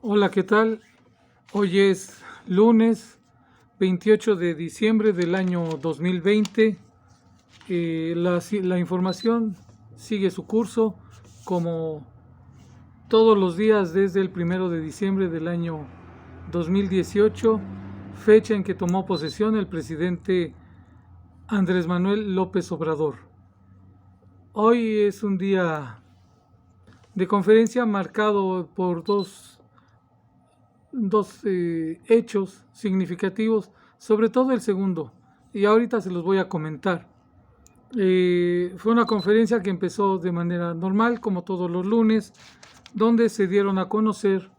Hola, ¿qué tal? Hoy es lunes 28 de diciembre del año 2020. La información sigue su curso como todos los días desde el 1 de diciembre del año 2018, fecha en que tomó posesión el presidente Andrés Manuel López Obrador. Hoy es un día de conferencia marcado por dos hechos significativos, sobre todo el segundo, y ahorita se los voy a comentar. Fue una conferencia que empezó de manera normal, como todos los lunes, donde se dieron a conocer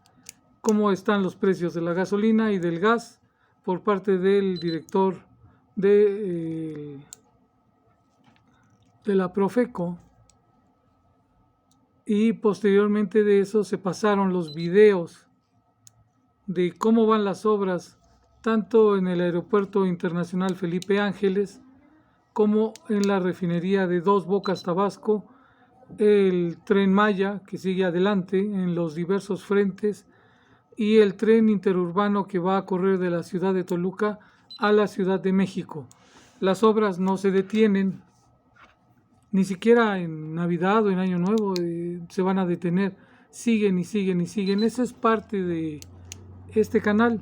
cómo están los precios de la gasolina y del gas por parte del director de la Profeco, y posteriormente de eso se pasaron los videos de cómo van las obras tanto en el Aeropuerto Internacional Felipe Ángeles como en la refinería de Dos Bocas, Tabasco, el Tren Maya que sigue adelante en los diversos frentes y el tren interurbano que va a correr de la ciudad de Toluca a la Ciudad de México. Las obras no se detienen, ni siquiera en Navidad o en Año Nuevo se van a detener, siguen y siguen y siguen. Eso es parte de este canal.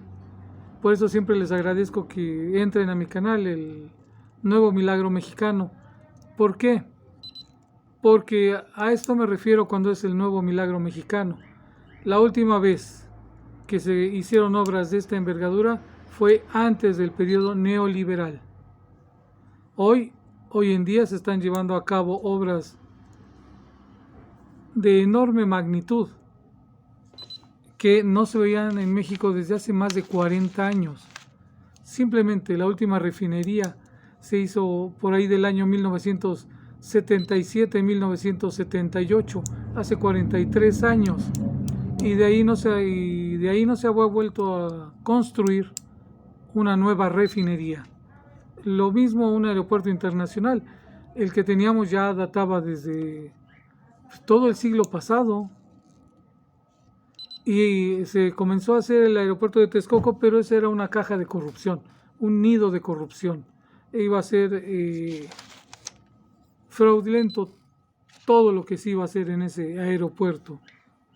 Por eso siempre les agradezco que entren a mi canal, el Nuevo Milagro Mexicano. ¿Por qué? Porque a esto me refiero cuando es el Nuevo Milagro Mexicano. La última vez que se hicieron obras de esta envergadura fue antes del periodo neoliberal. Hoy en día se están llevando a cabo obras de enorme magnitud que no se veían en México desde hace más de 40 años. Simplemente la última refinería se hizo por ahí del año 1977-1978, hace 43 años, y de ahí no se ha vuelto a construir una nueva refinería. Lo mismo un aeropuerto internacional, el que teníamos ya databa desde todo el siglo pasado, y se comenzó a hacer el aeropuerto de Texcoco, pero esa era una caja de corrupción, un nido de corrupción. Iba a ser fraudulento todo lo que se iba a hacer en ese aeropuerto.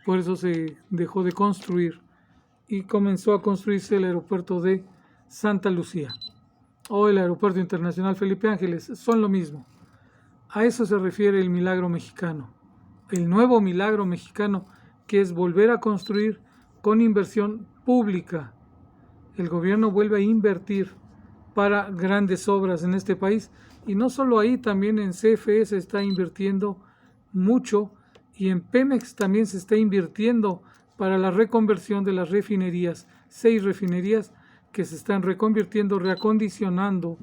Por eso se dejó de construir y comenzó a construirse el aeropuerto de Santa Lucía o el aeropuerto internacional Felipe Ángeles. Son lo mismo. A eso se refiere el milagro mexicano, el nuevo milagro mexicano, que es volver a construir con inversión pública. El gobierno vuelve a invertir para grandes obras en este país, y no solo ahí, también en CFE se está invirtiendo mucho, y en Pemex también se está invirtiendo para la reconversión de las refinerías, 6 refinerías que se están reconvirtiendo, reacondicionando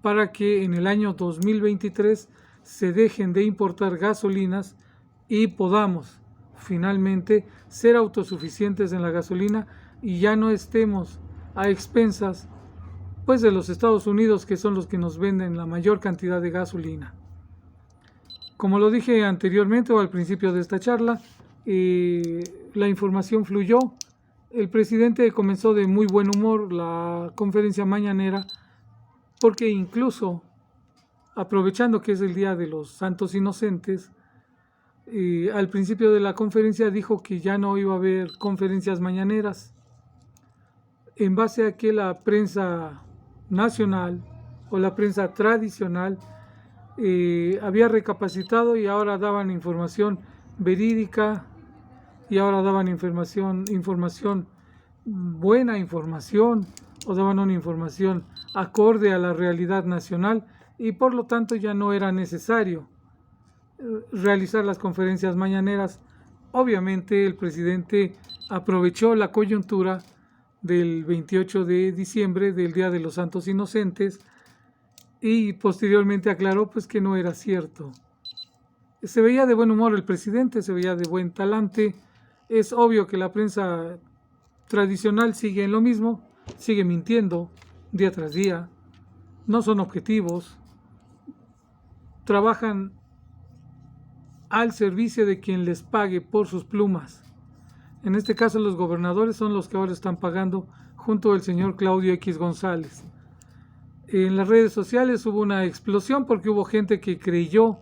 para que en el año 2023 se dejen de importar gasolinas y podamos finalmente ser autosuficientes en la gasolina y ya no estemos a expensas pues de los Estados Unidos, que son los que nos venden la mayor cantidad de gasolina. Como lo dije anteriormente o al principio de esta charla, la información fluyó. El presidente comenzó de muy buen humor la conferencia mañanera porque incluso aprovechando que es el Día de los Santos Inocentes, al principio de la conferencia dijo que ya no iba a haber conferencias mañaneras, en base a que la prensa nacional o la prensa tradicional había recapacitado y ahora daban información verídica y ahora daban buena información, o daban una información acorde a la realidad nacional, y por lo tanto ya no era necesario realizar las conferencias mañaneras. Obviamente el presidente aprovechó la coyuntura del 28 de diciembre, del Día de los Santos Inocentes, y posteriormente aclaró pues que no era cierto. Se veía de buen humor el presidente, se veía de buen talante. Es obvio que la prensa tradicional sigue en lo mismo, sigue mintiendo día tras día, no son objetivos, trabajan al servicio de quien les pague por sus plumas. En este caso los gobernadores son los que ahora están pagando junto al señor Claudio X González. En las redes sociales hubo una explosión porque hubo gente que creyó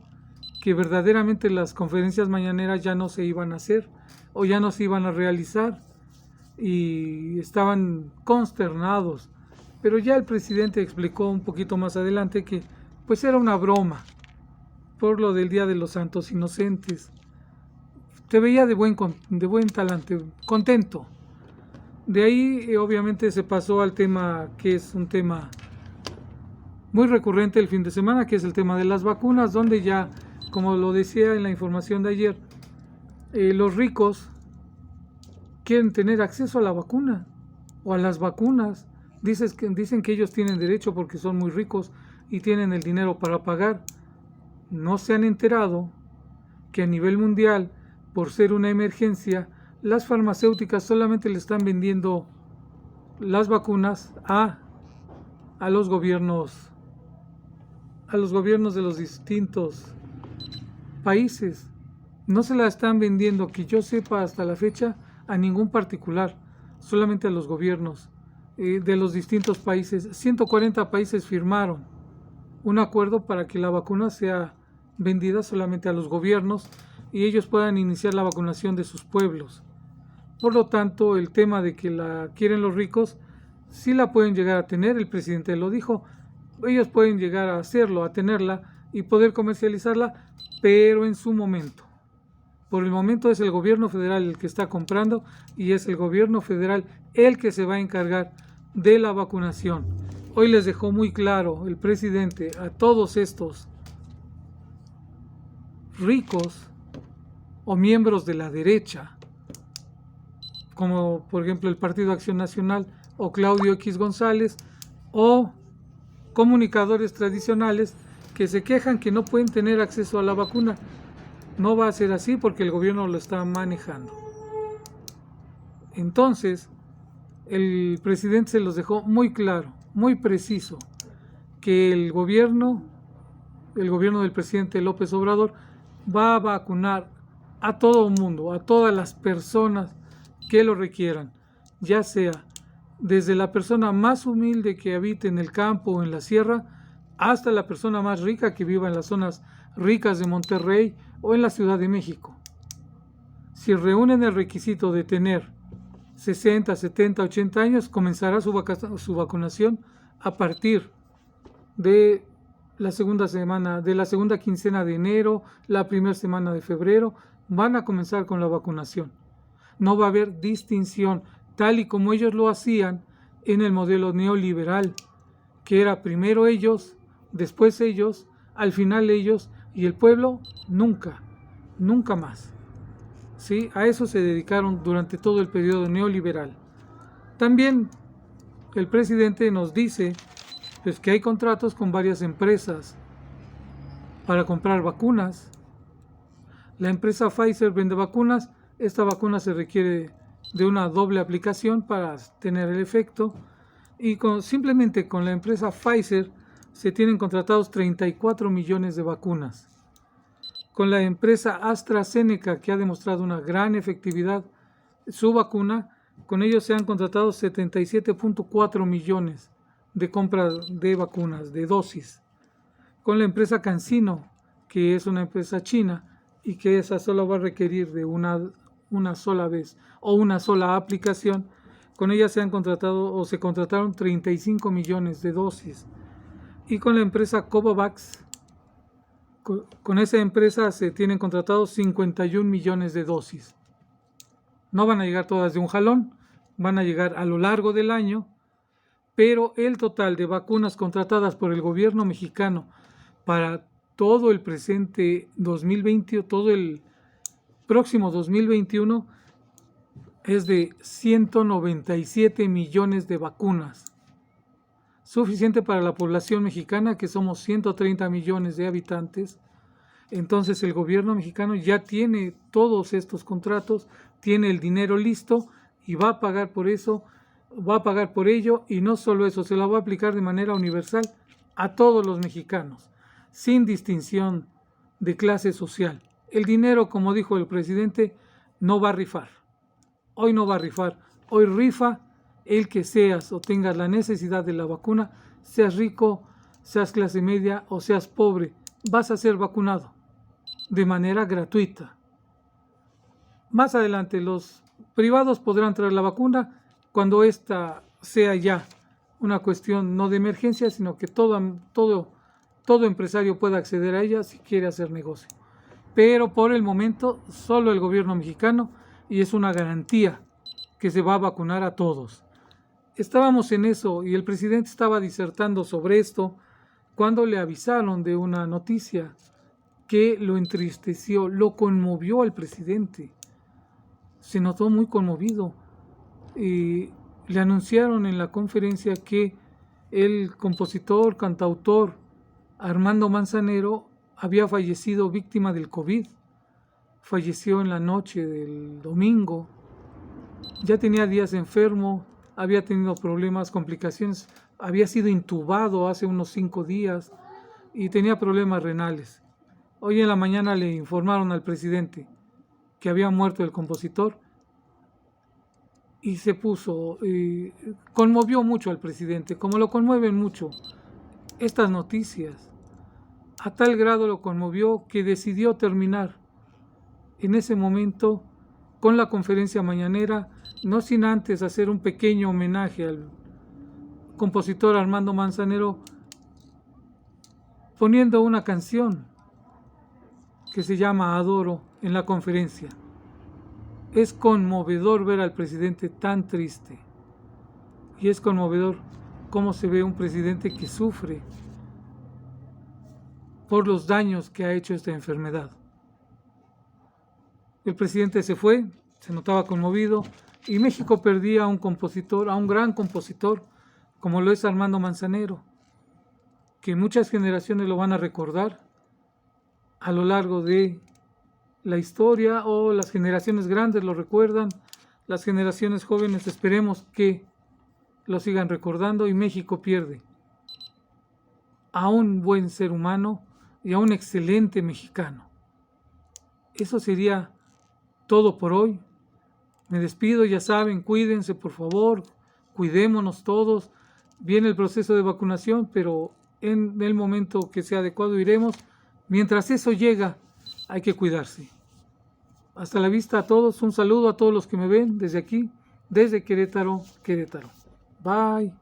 que verdaderamente las conferencias mañaneras ya no se iban a hacer o ya no se iban a realizar y estaban consternados. Pero ya el presidente explicó un poquito más adelante que pues era una broma por lo del Día de los Santos Inocentes. Te veía de buen talante, contento. De ahí obviamente se pasó al tema que es un tema muy recurrente el fin de semana, que es el tema de las vacunas, donde ya, como lo decía en la información de ayer, los ricos quieren tener acceso a la vacuna o a las vacunas. Dicen que ellos tienen derecho porque son muy ricos y tienen el dinero para pagar. No se han enterado que a nivel mundial, por ser una emergencia, las farmacéuticas solamente le están vendiendo las vacunas a los gobiernos de los distintos países. No se la están vendiendo, que yo sepa hasta la fecha, a ningún particular, solamente a los gobiernos de los distintos países. 140 países firmaron un acuerdo para que la vacuna sea vendida solamente a los gobiernos y ellos puedan iniciar la vacunación de sus pueblos. Por lo tanto, el tema de que la quieren los ricos, sí la pueden llegar a tener, el presidente lo dijo, ellos pueden llegar a hacerlo, a tenerla y poder comercializarla, pero en su momento. Por el momento es el gobierno federal el que está comprando y es el gobierno federal el que se va a encargar de la vacunación. Hoy les dejó muy claro el presidente a todos estos ricos o miembros de la derecha, como por ejemplo el Partido Acción Nacional o Claudio X González, o comunicadores tradicionales que se quejan que no pueden tener acceso a la vacuna. No va a ser así porque el gobierno lo está manejando. Entonces, el presidente se los dejó muy claro, muy preciso, que el gobierno del presidente López Obrador va a vacunar a todo el mundo, a todas las personas que lo requieran, ya sea desde la persona más humilde que habite en el campo o en la sierra, hasta la persona más rica que viva en las zonas ricas de Monterrey o en la Ciudad de México. Si reúnen el requisito de tener 60, 70, 80 años, comenzará su vacunación a partir de la segunda quincena de enero, la primera semana de febrero, van a comenzar con la vacunación. No va a haber distinción, tal y como ellos lo hacían en el modelo neoliberal, que era primero ellos, después ellos, al final ellos, y el pueblo nunca más. ¿Sí? A eso se dedicaron durante todo el periodo neoliberal. También el presidente nos dice pues, que hay contratos con varias empresas para comprar vacunas. La empresa Pfizer vende vacunas. Esta vacuna se requiere de una doble aplicación para tener el efecto. Y simplemente con la empresa Pfizer se tienen contratados 34 millones de vacunas. Con la empresa AstraZeneca, que ha demostrado una gran efectividad, su vacuna, con ellos se han contratado 77.4 millones de compras de vacunas, de dosis. Con la empresa CanSino, que es una empresa china y que esa solo va a requerir de una sola vez o una sola aplicación, con ella se contrataron 35 millones de dosis. Y con la empresa Covovax, con esa empresa se tienen contratados 51 millones de dosis. No van a llegar todas de un jalón, van a llegar a lo largo del año, pero el total de vacunas contratadas por el gobierno mexicano para todo el presente 2020, todo el próximo 2021, es de 197 millones de vacunas. Suficiente para la población mexicana, que somos 130 millones de habitantes. Entonces el gobierno mexicano ya tiene todos estos contratos, tiene el dinero listo y va a pagar por eso, va a pagar por ello, y no solo eso, se la va a aplicar de manera universal a todos los mexicanos, sin distinción de clase social. El dinero, como dijo el presidente, no va a rifar. hoy no va a rifar, hoy rifa el que seas o tengas la necesidad de la vacuna, seas rico, seas clase media o seas pobre, vas a ser vacunado de manera gratuita. Más adelante los privados podrán traer la vacuna cuando esta sea ya una cuestión no de emergencia, sino que todo empresario pueda acceder a ella si quiere hacer negocio. Pero por el momento solo el gobierno mexicano, y es una garantía que se va a vacunar a todos. Estábamos en eso y el presidente estaba disertando sobre esto cuando le avisaron de una noticia que lo entristeció, lo conmovió al presidente. Se notó muy conmovido y le anunciaron en la conferencia que el compositor, cantautor Armando Manzanero había fallecido víctima del COVID. Falleció en la noche del domingo. Ya tenía días enfermo, había tenido problemas, complicaciones, había sido intubado hace unos 5 días y tenía problemas renales. Hoy en la mañana le informaron al presidente que había muerto el compositor y se puso, conmovió mucho al presidente, como lo conmueven mucho estas noticias. A tal grado lo conmovió que decidió terminar en ese momento con la conferencia mañanera, no sin antes hacer un pequeño homenaje al compositor Armando Manzanero, poniendo una canción que se llama Adoro en la conferencia. Es conmovedor ver al presidente tan triste y es conmovedor cómo se ve un presidente que sufre por los daños que ha hecho esta enfermedad. El presidente se fue, se notaba conmovido y México perdía a un compositor, a un gran compositor como lo es Armando Manzanero, que muchas generaciones lo van a recordar a lo largo de la historia, o las generaciones grandes lo recuerdan, las generaciones jóvenes esperemos que lo sigan recordando, y México pierde a un buen ser humano y a un excelente mexicano. Eso sería todo por hoy. Me despido, ya saben, cuídense por favor, cuidémonos todos. Viene el proceso de vacunación, pero en el momento que sea adecuado iremos. Mientras eso llega, hay que cuidarse. Hasta la vista a todos, un saludo a todos los que me ven desde aquí, desde Querétaro. Bye.